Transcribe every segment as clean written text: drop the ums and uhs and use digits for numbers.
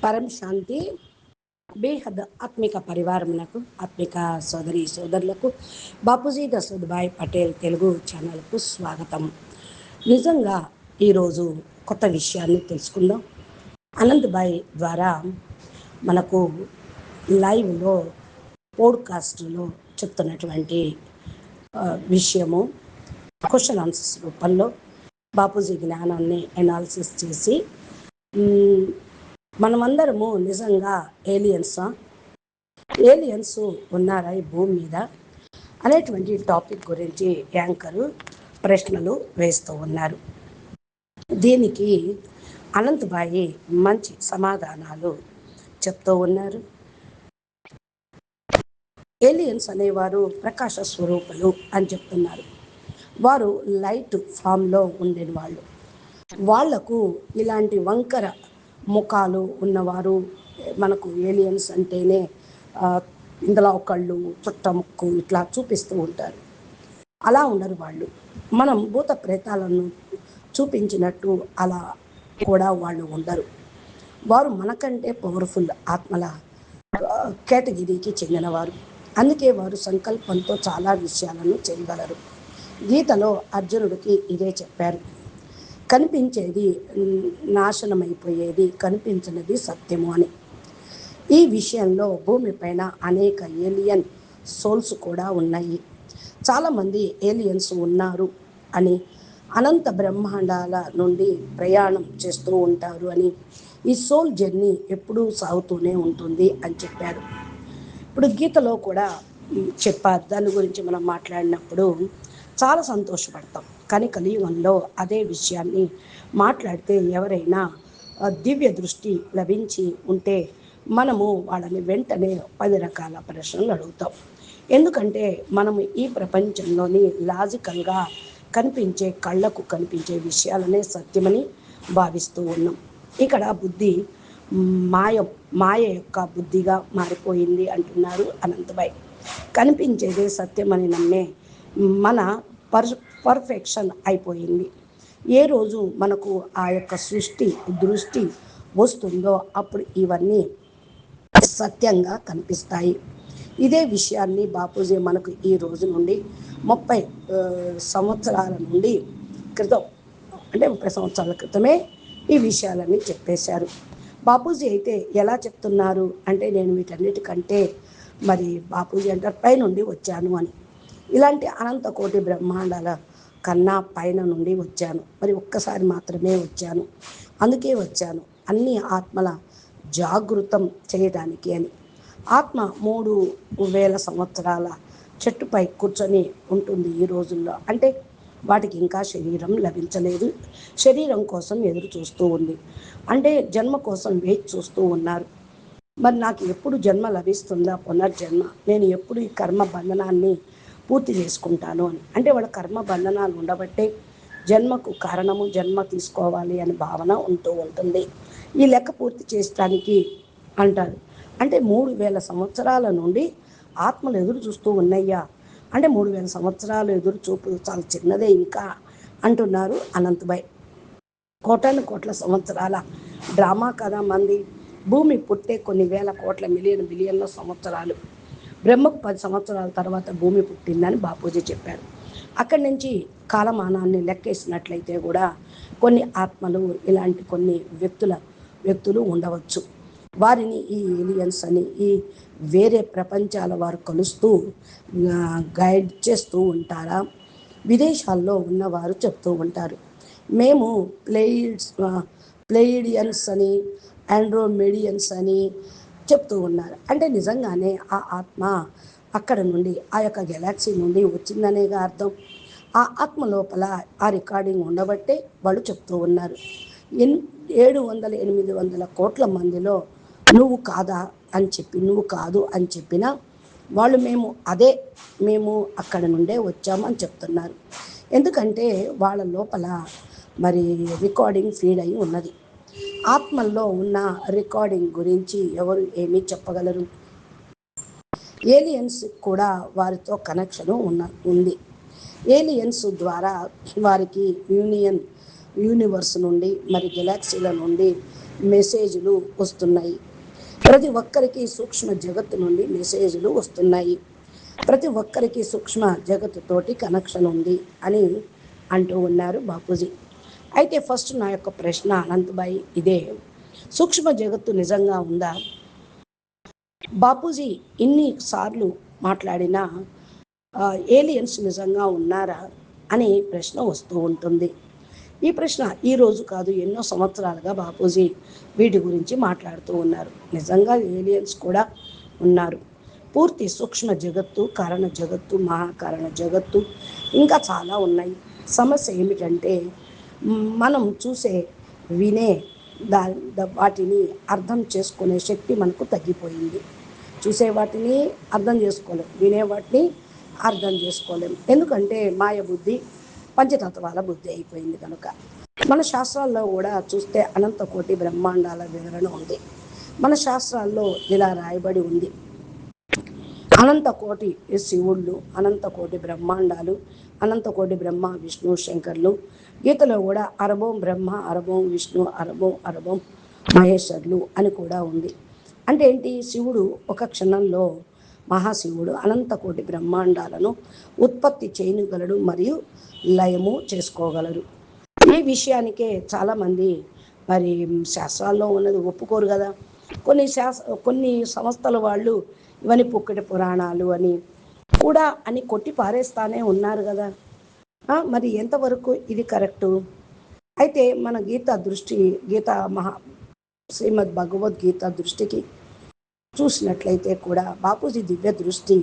పరం శాంతి బేహద్ ఆత్మిక పరివారమునకు ఆత్మిక సోదరి సోదరులకు బాపూజీ దశరథభాయ్ పటేల్ తెలుగు ఛానల్కు స్వాగతం. నిజంగా ఈరోజు కొత్త విషయాన్ని తెలుసుకుందాం. అనంతభాయ్ ద్వారా మనకు లైవ్లో పోడ్కాస్ట్లో చెప్తున్నటువంటి విషయము క్వశ్చన్ ఆన్సర్స్ రూపంలో బాపూజీ జ్ఞానాన్ని ఎనాలిసిస్ చేసి మనమందరము నిజంగా ఏలియన్స్ ఉన్నారా ఈ భూమి మీద అనేటువంటి టాపిక్ గురించి యాంకరు ప్రశ్నలు వేస్తూ ఉన్నారు. దీనికి అనంతభాయ్ మంచి సమాధానాలు చెప్తూ ఉన్నారు. ఏలియన్స్ అనేవారు ప్రకాశ స్వరూపులు అని చెప్తున్నారు. వారు లైట్ ఫామ్లో ఉండిన వాళ్ళు. వాళ్లకు ఇలాంటి వంకర ముఖాలు ఉన్నవారు మనకు ఏలియన్స్ అంటేనే ఇందులో కళ్ళు చుట్ట ముక్కు ఇట్లా చూపిస్తూ ఉంటారు. అలా ఉండరు వాళ్ళు. మనం భూత ప్రేతాలను చూపించినట్టు అలా కూడా వాళ్ళు ఉండరు. వారు మనకంటే పవర్ఫుల్ ఆత్మల కేటగిరీకి చెందినవారు. అందుకే వారు సంకల్పంతో చాలా విషయాలను చేయగలరు. గీతలో అర్జునుడికి ఇదే చెప్పారు. కనిపించేది నాశనమైపోయేది, కనిపించినది సత్యము అని. ఈ విషయంలో భూమిపైన అనేక ఏలియన్ సోల్స్ కూడా ఉన్నాయి. చాలామంది ఏలియన్స్ ఉన్నారు అని, అనంత బ్రహ్మాండాల నుండి ప్రయాణం చేస్తూ ఉంటారు అని, ఈ సోల్ జర్నీ ఎప్పుడూ సాగుతూనే ఉంటుంది అని చెప్పారు. ఇప్పుడు గీతలో కూడా చెప్పారు. దాని గురించి మనం మాట్లాడినప్పుడు చాలా సంతోషపడతాం. కానీ కలియుగంలో అదే విషయాన్ని మాట్లాడితే ఎవరైనా దివ్య దృష్టి లభించి ఉంటే మనము వాళ్ళని వెంటనే 10 రకాల ప్రశ్నలు అడుగుతాం. ఎందుకంటే మనము ఈ ప్రపంచంలోని లాజికల్గా కనిపించే కళ్ళకు కనిపించే విషయాలనే సత్యమని భావిస్తూ ఉన్నాం. ఇక్కడ బుద్ధి మాయ యొక్క బుద్ధిగా మారిపోయింది అంటున్నారు అనంతభాయ్. కనిపించేదే సత్యమని నమ్మే మన పర్ఫెక్షన్ అయిపోయింది. ఏ రోజు మనకు ఆ యొక్క దృష్టి వస్తుందో అప్పుడు ఇవన్నీ సత్యంగా కనిపిస్తాయి. ఇదే విషయాన్ని బాపూజీ మనకు ఈ రోజు నుండి 30 సంవత్సరాల నుండి క్రితం, అంటే 30 సంవత్సరాల క్రితమే ఈ విషయాలన్నీ చెప్పేశారు. బాపూజీ అయితే ఎలా చెప్తున్నారు అంటే, నేను వీటన్నిటికంటే మరి బాపూజీ అంటారు పైనుండి వచ్చాను అని. ఇలాంటి అనంత కోటి బ్రహ్మాండాల కన్నా పైన నుండి వచ్చాను. మరి ఒక్కసారి మాత్రమే వచ్చాను. అందుకే వచ్చాను అన్ని ఆత్మల జాగృతం చేయడానికి అని. ఆత్మ 3000 సంవత్సరాల చెట్టుపై కూర్చొని ఉంటుంది ఈ రోజుల్లో. అంటే వాటికి ఇంకా శరీరం లభించలేదు. శరీరం కోసం ఎదురు చూస్తూ ఉంది. అంటే జన్మ కోసం వేచి చూస్తూ ఉన్నారు. మరి నాకు ఎప్పుడు జన్మ లభిస్తుందా, పునర్జన్మ, నేను ఎప్పుడు ఈ కర్మ బంధనాన్ని పూర్తి చేసుకుంటాను అని. అంటే వాళ్ళ కర్మ బంధనాలు ఉండబట్టే జన్మకు కారణము, జన్మ తీసుకోవాలి అని భావన ఉంటూ ఉంటుంది. ఈ లెక్క పూర్తి చేయడానికి అంటారు. అంటే 3000 సంవత్సరాల నుండి ఆత్మలు ఎదురు చూస్తూ ఉన్నాయ్యా. అంటే 3000 సంవత్సరాలు ఎదురు చూపు చాలా చిన్నదే ఇంకా అంటున్నారు అనంతభాయ్. కోట్ల సంవత్సరాల డ్రామా కదా మంది. భూమి పుట్టే కొన్ని వేల కోట్ల బిలియన్ల సంవత్సరాలు. బ్రహ్మకు 10 సంవత్సరాల తర్వాత భూమి పుట్టిందని బాపూజీ చెప్పారు. అక్కడి నుంచి కాలమానాన్ని లెక్కేసినట్లయితే కూడా కొన్ని ఆత్మలు, ఇలాంటి కొన్ని వ్యక్తులు ఉండవచ్చు. వారిని ఈ ఏలియన్స్ అని, ఈ వేరే ప్రపంచాల వారు కలుస్తూ గైడ్ చేస్తూ ఉంటారా. విదేశాల్లో ఉన్నవారు చెప్తూ ఉంటారు, మేము ప్లేయిడియన్స్ అని, ఆండ్రోమేడియన్స్ అని చెప్తూ ఉన్నారు. అంటే నిజంగానే ఆ ఆత్మ అక్కడ నుండి, ఆ యొక్క గెలాక్సీ నుండి వచ్చిందనేగా అర్థం. ఆ ఆత్మ లోపల ఆ రికార్డింగ్ ఉండబట్టే వాళ్ళు చెప్తూ ఉన్నారు. 700-800 కోట్ల మందిలో నువ్వు కాదు అని చెప్పినా వాళ్ళు మేము అక్కడ నుండే వచ్చామని చెప్తున్నారు. ఎందుకంటే వాళ్ళ లోపల మరి రికార్డింగ్ ఫీడ్ అయి ఉన్నది. ఆత్మల్లో ఉన్న రికార్డింగ్ గురించి ఎవరు ఏమీ చెప్పగలరు. ఏలియన్స్ కూడా వారితో కనెక్షను ఉంది. ఏలియన్స్ ద్వారా వారికి యూనివర్స్ నుండి, మరి గెలాక్సీల నుండి మెసేజ్లు వస్తున్నాయి. ప్రతి ఒక్కరికి సూక్ష్మ జగత్తు నుండి మెసేజ్లు వస్తున్నాయి. ప్రతి ఒక్కరికి సూక్ష్మ జగత్తుతోటి కనెక్షన్ ఉంది అని అంటూ ఉన్నారు బాపూజీ. అయితే ఫస్ట్ నా యొక్క ప్రశ్న అనంతబాయి ఇదే, సూక్ష్మ జగత్తు నిజంగా ఉందా? బాపూజీ ఇన్ని సార్లు మాట్లాడిన ఏలియన్స్ నిజంగా ఉన్నారా అనే ప్రశ్న వస్తూ ఉంటుంది. ఈ ప్రశ్న ఈరోజు కాదు, ఎన్నో సంవత్సరాలుగా బాపూజీ వీటి గురించి మాట్లాడుతూ ఉన్నారు. నిజంగా ఏలియన్స్ కూడా ఉన్నారు. పూర్తి సూక్ష్మ జగత్తు, కారణ జగత్తు, మహాకారణ జగత్తు ఇంకా చాలా ఉన్నాయి. సమస్య ఏమిటంటే మనం చూసే వినే వాటిని అర్థం చేసుకునే శక్తి మనకు తగ్గిపోయింది. చూసే వాటిని అర్థం చేసుకోలేం, వినే వాటిని అర్థం చేసుకోలేం. ఎందుకంటే మాయ బుద్ధి, పంచతత్వాల బుద్ధి అయిపోయింది కనుక. మన శాస్త్రాల్లో కూడా చూస్తే అనంత కోటి బ్రహ్మాండాల వివరణ ఉంది. మన శాస్త్రాల్లో ఇలా రాయబడి ఉంది, అనంత కోటి శివుళ్ళు, అనంత కోటి బ్రహ్మాండాలు, అనంత కోటి బ్రహ్మ విష్ణు శంకర్లు. గీతలో కూడా అరబోం బ్రహ్మ, అరబోం విష్ణు, అరబోం మహేశ్వర్లు అని కూడా ఉంది. అంటే ఏంటి? శివుడు ఒక క్షణంలో, మహాశివుడు అనంత కోటి బ్రహ్మాండాలను ఉత్పత్తి చేయగలడు మరియు లయము చేసుకోగలరు. ఈ విషయానికే చాలామంది మరి శాస్త్రాల్లో ఉన్నది ఒప్పుకోరు కదా. కొన్ని సంస్థల వాళ్ళు ఇవన్నీ పుక్కటి పురాణాలు అని కూడా అని కొట్టి పారేస్తానే ఉన్నారు కదా. మరి ఎంతవరకు ఇది కరెక్టు? అయితే మన శ్రీమద్ భగవద్గీత దృష్టికి చూసినట్లయితే కూడా బాపూజీ దివ్య దృష్టి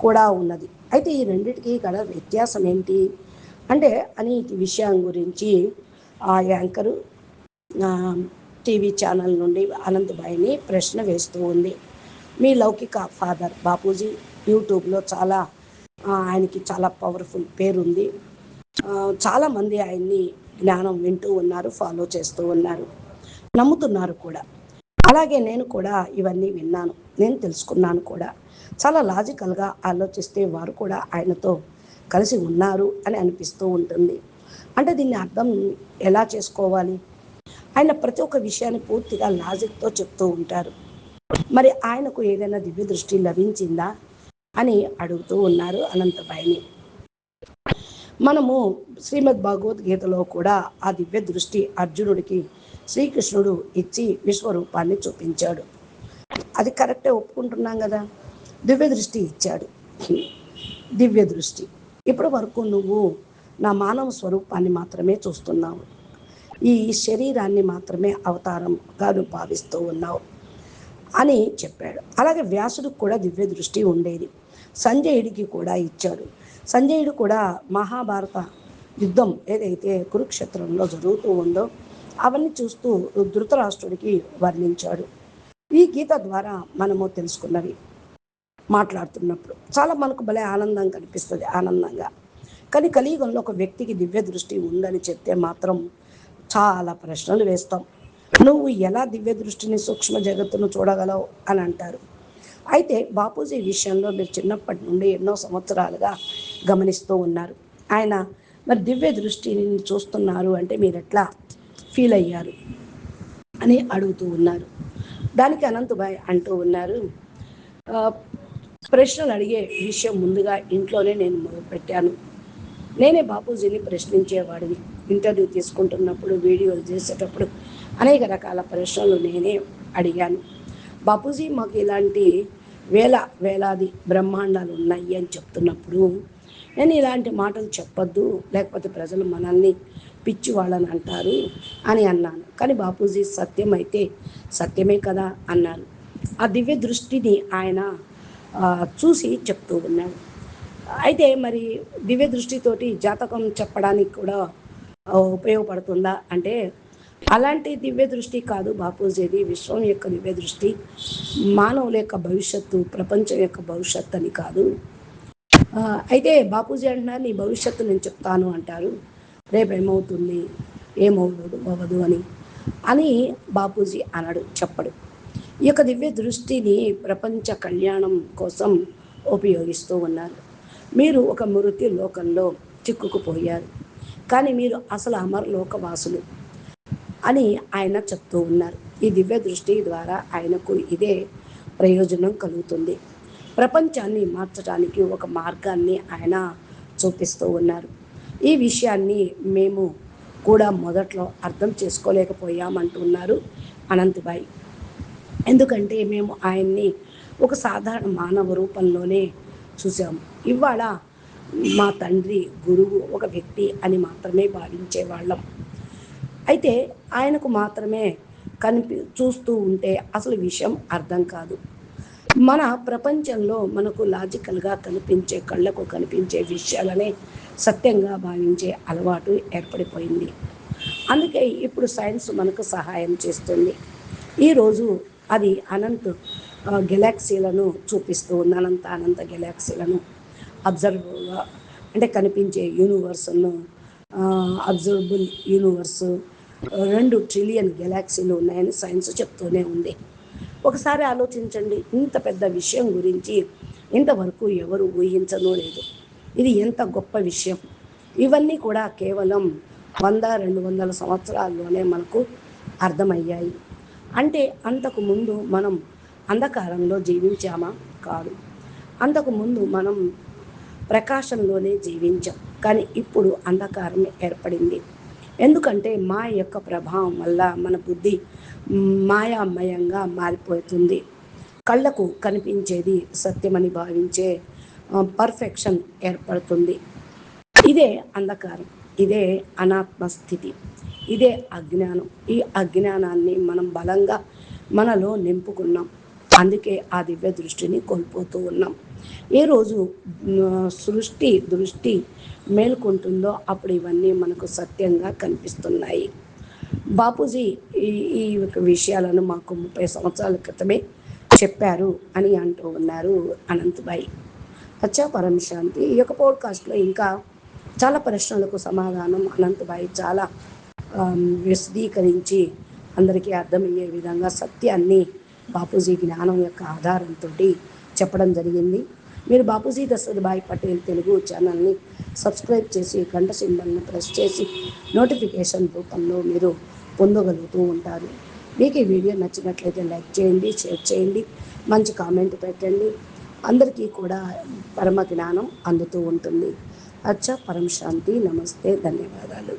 కూడా ఉన్నది. అయితే ఈ రెండింటికి గల వ్యత్యాసం ఏంటి అంటే అని విషయం గురించి ఆ యాంకరు టీవీ ఛానల్ నుండి అనంతబాయిని ప్రశ్న వేస్తూ ఉంది. మీ లౌకిక ఫాదర్ బాపూజీ యూట్యూబ్లో చాలా ఆయనకి చాలా పవర్ఫుల్ పేరుంది. చాలామంది ఆయన్ని జ్ఞానం వింటూ ఉన్నారు, ఫాలో చేస్తూ ఉన్నారు, నమ్ముతున్నారు కూడా. అలాగే నేను కూడా ఇవన్నీ విన్నాను, నేను తెలుసుకున్నాను కూడా. చాలా లాజికల్గా ఆలోచిస్తే వారు కూడా ఆయనతో కలిసి ఉన్నారు అని అనిపిస్తూ ఉంటుంది. అంటే దీన్ని అర్థం ఎలా చేసుకోవాలి? ఆయన ప్రతి ఒక్క విషయాన్ని పూర్తిగా లాజిక్తో చెప్తూ ఉంటారు. మరి ఆయనకు ఏదైనా దివ్య దృష్టి లభించిందా అని అడుగుతూ ఉన్నారు అనంతబాయిని. మనము శ్రీమద్ భగవద్గీతలో కూడా ఆ దివ్య దృష్టి అర్జునుడికి శ్రీకృష్ణుడు ఇచ్చి విశ్వరూపాన్ని చూపించాడు. అది కరెక్టే, ఒప్పుకుంటున్నాం కదా. దివ్య దృష్టి ఇచ్చాడు, దివ్య దృష్టి. ఇప్పటి వరకు నువ్వు నా మానవ స్వరూపాన్ని మాత్రమే చూస్తున్నావు, ఈ శరీరాన్ని మాత్రమే అవతారంగా భావిస్తూ ఉన్నావు అని చెప్పాడు. అలాగే వ్యాసుడికి కూడా దివ్య దృష్టి ఉండేది, సంజయుడికి కూడా ఇచ్చాడు. సంజయుడు కూడా మహాభారత యుద్ధం ఏదైతే కురుక్షేత్రంలో జరుగుతూ ఉందో అవన్నీ చూస్తూ ధృతరాష్ట్రుడికి వర్ణించాడు. ఈ గీత ద్వారా మనము తెలుసుకున్నవి మాట్లాడుతున్నప్పుడు చాలా మనకు భలే ఆనందం కనిపిస్తుంది, ఆనందంగా. కానీ కలియుగంలో ఒక వ్యక్తికి దివ్య దృష్టి ఉందని చెప్తే మాత్రం చాలా ప్రశ్నలు వేస్తాం. నువ్వు ఎలా దివ్య దృష్టిని, సూక్ష్మ జగత్తును చూడగలవు అని అంటారు. అయితే బాపూజీ విషయంలో మీరు చిన్నప్పటి నుండి ఎన్నో సంవత్సరాలుగా గమనిస్తూ ఉన్నారు. ఆయన మరి దివ్య దృష్టిని చూస్తున్నారు అంటే మీరు ఎట్లా ఫీల్ అయ్యారు అని అడుగుతూ ఉన్నారు. దానికి అనంతబాయ్ అంటూ ఉన్నారు, ప్రశ్నలు అడిగే విషయం ముందుగా ఇంట్లోనే నేను మొదలుపెట్టాను. నేనే బాపూజీని ప్రశ్నించేవాడిని. ఇంటర్వ్యూ తీసుకుంటున్నప్పుడు, వీడియోలు చేసేటప్పుడు అనేక రకాల ప్రశ్నలు నేనే అడిగాను. బాపూజీ మాకు ఇలాంటి వేలాది బ్రహ్మాండాలు ఉన్నాయి అని చెప్తున్నప్పుడు నేను ఇలాంటి మాటలు చెప్పొద్దు, లేకపోతే ప్రజలు మనల్ని పిచ్చి వాళ్ళని అంటారు అని అన్నాను. కానీ బాపూజీ సత్యమైతే సత్యమే కదా అన్నారు. ఆ దివ్య దృష్టిని ఆయన చూసి చెప్తూ ఉన్నాడు. అయితే మరి దివ్య దృష్టితోటి జాతకం చెప్పడానికి కూడా ఉపయోగపడుతుందా అంటే అలాంటి దివ్య దృష్టి కాదు బాపూజీది. విశ్వం యొక్క దివ్య దృష్టి, మానవుల యొక్క భవిష్యత్తు, ప్రపంచం యొక్క భవిష్యత్తు అని కాదు. అయితే బాపూజీ అంటున్నారు, నీ భవిష్యత్తు నేను చెప్తాను అంటారు, రేపు ఏమవుతుంది ఏమవుదు అని బాపూజీ అనడు, చెప్పడు. ఈ యొక్క దివ్య దృష్టిని ప్రపంచ కళ్యాణం కోసం ఉపయోగిస్తూ ఉన్నారు. మీరు ఒక మృత్యు లోకంలో చిక్కుకుపోయారు, కానీ మీరు అసలు అమరలోకవాసులు అని ఆయన చెప్తూ ఉన్నారు. ఈ దివ్య దృష్టి ద్వారా ఆయనకు ఇదే ప్రయోజనం కలుగుతుంది. ప్రపంచాన్ని మార్చడానికి ఒక మార్గాన్ని ఆయన చూపిస్తూ ఉన్నారు. ఈ విషయాన్ని మేము కూడా మొదట్లో అర్థం చేసుకోలేకపోయామంటున్నారు అనంతభాయ్. ఎందుకంటే మేము ఆయన్ని ఒక సాధారణ మానవ రూపంలోనే చూసాము. ఇవాళ మా తండ్రి గురువు ఒక వ్యక్తి అని మాత్రమే భావించేవాళ్ళం. అయితే ఆయనకు మాత్రమే చూస్తూ ఉంటే అసలు విషయం అర్థం కాదు. మన ప్రపంచంలో మనకు లాజికల్గా కనిపించే, కళ్ళకు కనిపించే విషయాలనే సత్యంగా భావించే అలవాటు ఏర్పడిపోయింది. అందుకే ఇప్పుడు సైన్స్ మనకు సహాయం చేస్తుంది. ఈరోజు అది గెలాక్సీలను చూపిస్తూ ఉంది. అనంత గెలాక్సీలను అబ్జర్వ్గా, అంటే కనిపించే యూనివర్స్ను, అబ్జర్వబుల్ యూనివర్సు 2 ట్రిలియన్ గెలాక్సీలు ఉన్నాయని సైన్స్ చెప్తూనే ఉంది. ఒకసారి ఆలోచించండి, ఇంత పెద్ద విషయం గురించి ఇంతవరకు ఎవరు ఊహించనూ లేదు. ఇది ఎంత గొప్ప విషయం. ఇవన్నీ కూడా కేవలం 100-200 సంవత్సరాల్లోనే మనకు అర్థమయ్యాయి. అంటే అంతకుముందు మనం అంధకారంలో జీవించామా? కాదు. అంతకుముందు మనం ప్రకాశంలోనే జీవించాం. కానీ ఇప్పుడు అంధకారం ఏర్పడింది. ఎందుకంటే మాయ యొక్క ప్రభావం వల్ల మన బుద్ధి మాయామయంగా మారిపోతుంది. కళ్ళకు కనిపించేది సత్యమని భావించే పర్ఫెక్షన్ ఏర్పడుతుంది. ఇదే అంధకారం, ఇదే అనాత్మ స్థితి, ఇదే అజ్ఞానం. ఈ అజ్ఞానాన్ని మనం బలంగా మనలో నింపుకున్నాం. అందుకే ఆ దివ్య దృష్టిని కోల్పోతూ ఉన్నాం. ఏ రోజు సృష్టి దృష్టి మేల్కొంటుందో అప్పుడు ఇవన్నీ మనకు సత్యంగా కనిపిస్తున్నాయి. బాపూజీ ఈ విషయాలను మాకు 30 సంవత్సరాల క్రితమే చెప్పారు అని అంటూ ఉన్నారు అనంతభాయ్. అచ్చా, పరమ శాంతి. ఈ యొక్క పోడ్కాస్ట్లో ఇంకా చాలా ప్రశ్నలకు సమాధానం అనంతభాయ్ చాలా విశదీకరించి అందరికీ అర్థమయ్యే విధంగా సత్యాన్ని బాపూజీ జ్ఞానం యొక్క ఆధారంతో చెప్పడం జరిగింది. మీరు బాపూజీ దశరథభాయ్ పటేల్ తెలుగు ఛానల్ని సబ్స్క్రైబ్ చేసి గంట సింబల్ని ప్రెస్ చేసి నోటిఫికేషన్ రూపంలో మీరు పొందగలుగుతూ ఉంటారు. మీకు ఈ వీడియో నచ్చినట్లయితే లైక్ చేయండి, షేర్ చేయండి, మంచి కామెంట్ పెట్టండి. అందరికీ కూడా పరమ జ్ఞానం అందుతూ ఉంటుంది. అచ్చా, పరమ శాంతి. నమస్తే, ధన్యవాదాలు.